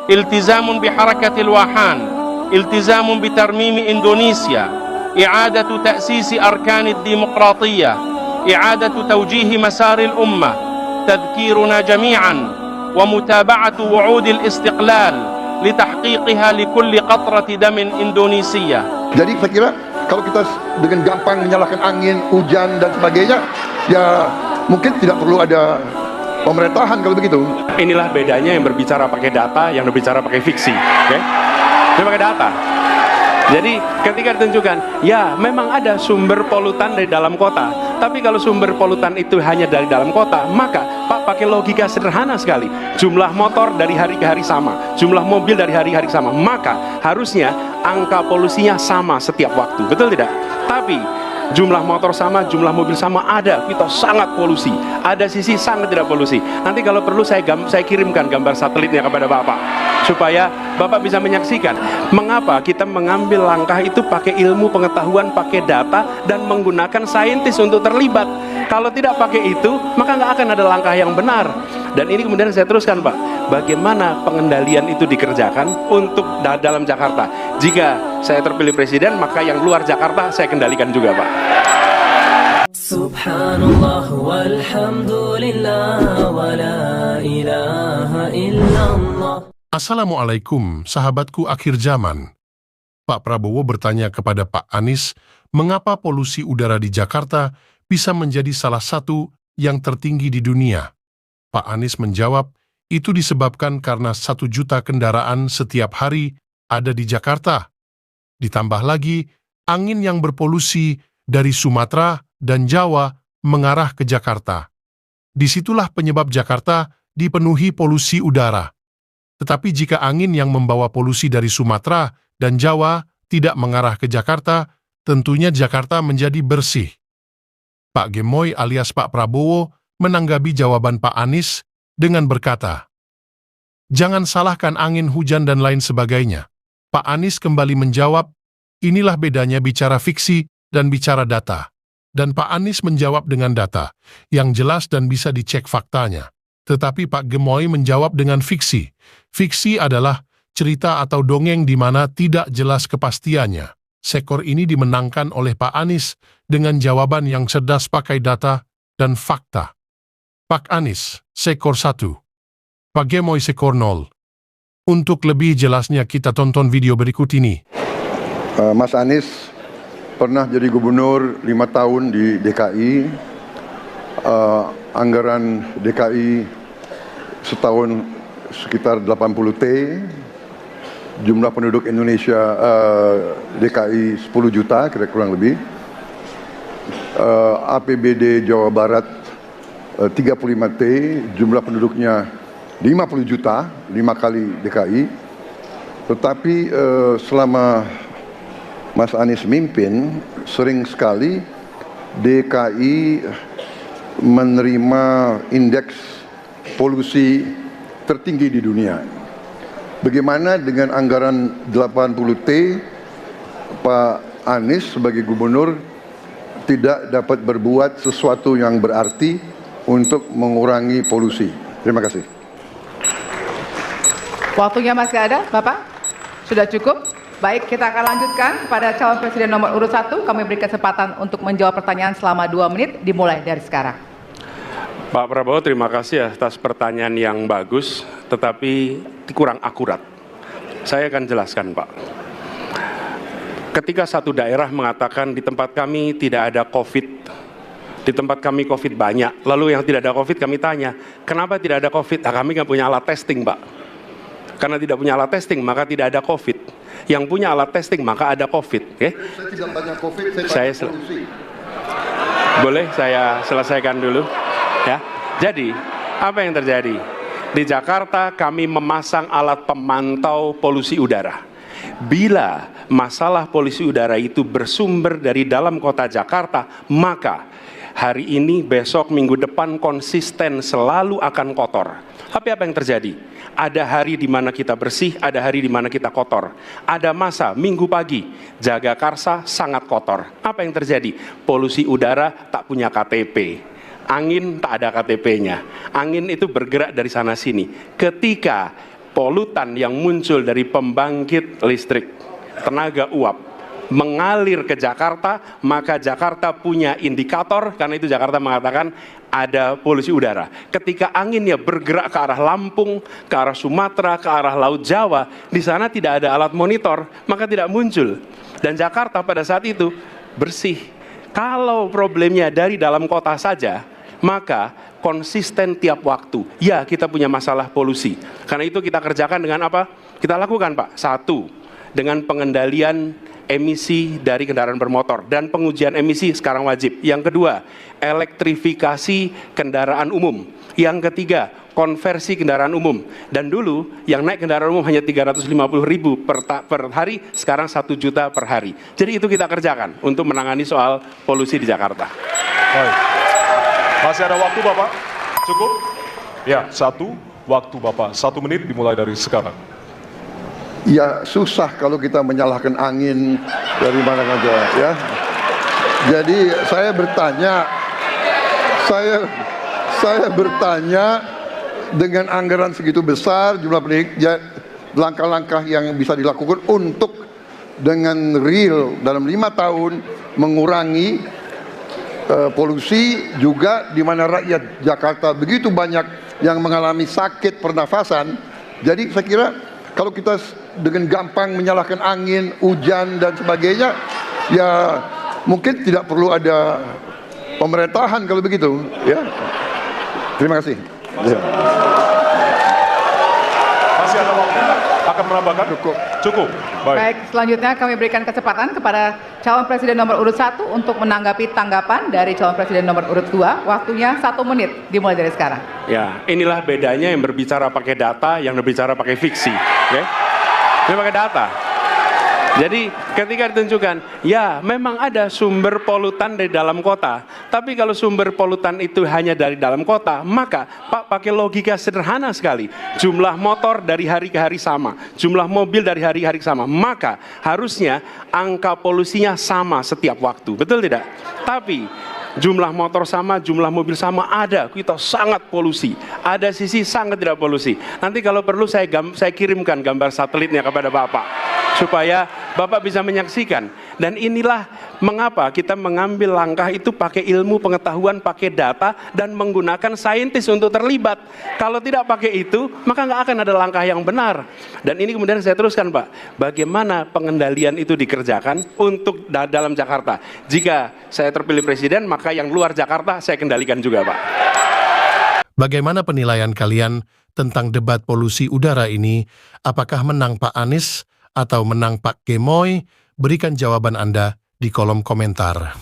التزام بحركة الواحان، التزام بترميم إندونيسيا، إعادة تأسيس أركان الديمقراطية، إعادة توجيه مسار الأمة، تذكيرنا جميعا ومتابعة وعود الاستقلال لتحقيقها لكل قطرة دم إندونيسية. Jadi saya kira kalau kita dengan gampang menyalahkan angin, hujan dan sebagainya, ya mungkin tidak perlu ada pemerintahan kalau begitu. Inilah bedanya yang berbicara pakai data, yang berbicara pakai fiksi. Oke? Dia pakai data. Jadi ketika ditunjukkan, ya memang ada sumber polutan dari dalam kota, tapi kalau sumber polutan itu hanya dari dalam kota, maka Pak pakai logika sederhana sekali. Jumlah motor dari hari ke hari sama, jumlah mobil dari hari ke hari sama, maka harusnya angka polusinya sama setiap waktu, betul tidak? Tapi jumlah motor sama, jumlah mobil sama, ada kita sangat polusi, ada sisi sangat tidak polusi. Nanti kalau perlu saya kirimkan gambar satelitnya kepada Bapak supaya Bapak bisa menyaksikan mengapa kita mengambil langkah itu pakai ilmu pengetahuan, pakai data dan menggunakan saintis untuk terlibat. Kalau tidak pakai itu, maka nggak akan ada langkah yang benar. Dan ini kemudian saya teruskan, Pak, bagaimana pengendalian itu dikerjakan untuk dalam Jakarta. Jika saya terpilih presiden, maka yang luar Jakarta saya kendalikan juga, Pak. Subhanallah walhamdulillah wa la ilaha illallah. Assalamualaikum, sahabatku akhir zaman. Pak Prabowo bertanya kepada Pak Anies, mengapa polusi udara di Jakarta bisa menjadi salah satu yang tertinggi di dunia? Pak Anies menjawab, itu disebabkan karena 1 juta kendaraan setiap hari ada di Jakarta. Ditambah lagi, angin yang berpolusi dari Sumatera dan Jawa mengarah ke Jakarta. Disitulah penyebab Jakarta dipenuhi polusi udara. Tetapi jika angin yang membawa polusi dari Sumatera dan Jawa tidak mengarah ke Jakarta, tentunya Jakarta menjadi bersih. Pak Gemoy alias Pak Prabowo menanggapi jawaban Pak Anies dengan berkata, "Jangan salahkan angin, hujan, dan lain sebagainya." Pak Anies kembali menjawab, inilah bedanya bicara fiksi dan bicara data. Dan Pak Anies menjawab dengan data, yang jelas dan bisa dicek faktanya. Tetapi Pak Gemoy menjawab dengan fiksi. Fiksi adalah cerita atau dongeng di mana tidak jelas kepastiannya. Skor ini dimenangkan oleh Pak Anies dengan jawaban yang cerdas pakai data dan fakta. Pak Anies, skor 1. Pak Gemoy skor 0. Untuk lebih jelasnya kita tonton video berikut ini. Mas Anies pernah jadi gubernur 5 tahun di DKI. Anggaran DKI setahun sekitar 80 T. Jumlah penduduk Indonesia DKI 10 juta kira kurang lebih. APBD Jawa Barat 35 T, jumlah penduduknya 50 juta, 5 kali DKI. Tetapi selama Mas Anies mimpin, sering sekali DKI menerima indeks polusi tertinggi di dunia. Bagaimana dengan anggaran 80 T, Pak Anies sebagai gubernur tidak dapat berbuat sesuatu yang berarti untuk mengurangi polusi? Terima kasih. Waktunya masih ada, Bapak? Sudah cukup? Baik, kita akan lanjutkan pada calon presiden nomor urut 1. Kami beri kesempatan untuk menjawab pertanyaan selama 2 menit, dimulai dari sekarang. Pak Prabowo, terima kasih atas pertanyaan yang bagus, tetapi kurang akurat. Saya akan jelaskan, Pak. Ketika satu daerah mengatakan di tempat kami tidak ada COVID, di tempat kami COVID banyak, lalu yang tidak ada COVID kami tanya, kenapa tidak ada COVID? Nah, kami nggak punya alat testing, Pak. Karena tidak punya alat testing, maka tidak ada COVID. Yang punya alat testing, maka ada COVID. Okay? Saya tidak banyak COVID, saya polusi. Boleh saya selesaikan dulu? Ya. Jadi, apa yang terjadi? Di Jakarta kami memasang alat pemantau polusi udara. Bila masalah polusi udara itu bersumber dari dalam kota Jakarta, maka hari ini, besok, minggu depan konsisten selalu akan kotor. Tapi apa yang terjadi? Ada hari di mana kita bersih, ada hari di mana kita kotor. Ada masa minggu pagi, Jagakarsa sangat kotor. Apa yang terjadi? Polusi udara tak punya KTP. Angin tak ada KTP-nya. Angin itu bergerak dari sana sini. Ketika polutan yang muncul dari pembangkit listrik, tenaga uap, mengalir ke Jakarta, maka Jakarta punya indikator, karena itu Jakarta mengatakan ada polusi udara. Ketika anginnya bergerak ke arah Lampung, ke arah Sumatera, ke arah Laut Jawa, di sana tidak ada alat monitor, maka tidak muncul. Dan Jakarta pada saat itu bersih. Kalau problemnya dari dalam kota saja, maka konsisten tiap waktu. Ya, kita punya masalah polusi. Karena itu kita kerjakan dengan apa? Kita lakukan, Pak. Satu, dengan pengendalian emisi dari kendaraan bermotor dan pengujian emisi sekarang wajib. Yang kedua, elektrifikasi kendaraan umum. Yang ketiga, konversi kendaraan umum. Dan dulu yang naik kendaraan umum hanya 350.000 per hari, sekarang 1 juta per hari. Jadi itu kita kerjakan untuk menangani soal polusi di Jakarta. Baik. Masih ada waktu Bapak? Cukup? Ya, waktu Bapak 1 menit dimulai dari sekarang. Ya susah kalau kita menyalahkan angin dari mana saja ya. Jadi saya bertanya dengan anggaran segitu besar, jumlah pendidik, langkah-langkah yang bisa dilakukan untuk dengan real dalam 5 tahun mengurangi polusi, juga di mana rakyat Jakarta begitu banyak yang mengalami sakit pernafasan. Jadi saya kira kalau kita dengan gampang menyalahkan angin, hujan dan sebagainya, ya mungkin tidak perlu ada pemerintahan kalau begitu, ya. Terima kasih. Masih ada waktu? Akan menambahkan? Cukup. Baik, selanjutnya kami berikan kesempatan kepada calon presiden nomor urut 1 untuk menanggapi tanggapan dari calon presiden nomor urut 2. Waktunya 1 menit, dimulai dari sekarang. Ya, inilah bedanya yang berbicara pakai data, yang berbicara pakai fiksi. Oke? Ini pakai data. Jadi ketika ditentukan, ya memang ada sumber polutan dari dalam kota. Tapi kalau sumber polutan itu hanya dari dalam kota, maka Pak pakai logika sederhana sekali. Jumlah motor dari hari ke hari sama, jumlah mobil dari hari ke hari sama. Maka harusnya angka polusinya sama setiap waktu. Betul tidak? Tapi jumlah motor sama, jumlah mobil sama, ada, kita sangat polusi. Ada sisi sangat tidak polusi. Nanti kalau perlu saya kirimkan gambar satelitnya kepada Bapak, supaya Bapak bisa menyaksikan. Dan inilah mengapa kita mengambil langkah itu pakai ilmu pengetahuan, pakai data, dan menggunakan saintis untuk terlibat. Kalau tidak pakai itu, maka nggak akan ada langkah yang benar. Dan ini kemudian saya teruskan, Pak, bagaimana pengendalian itu dikerjakan untuk dalam Jakarta. Jika saya terpilih presiden, maka yang luar Jakarta saya kendalikan juga, Pak. Bagaimana penilaian kalian tentang debat polusi udara ini? Apakah menang Pak Anies atau menang Pak Gemoy? Berikan jawaban Anda di kolom komentar.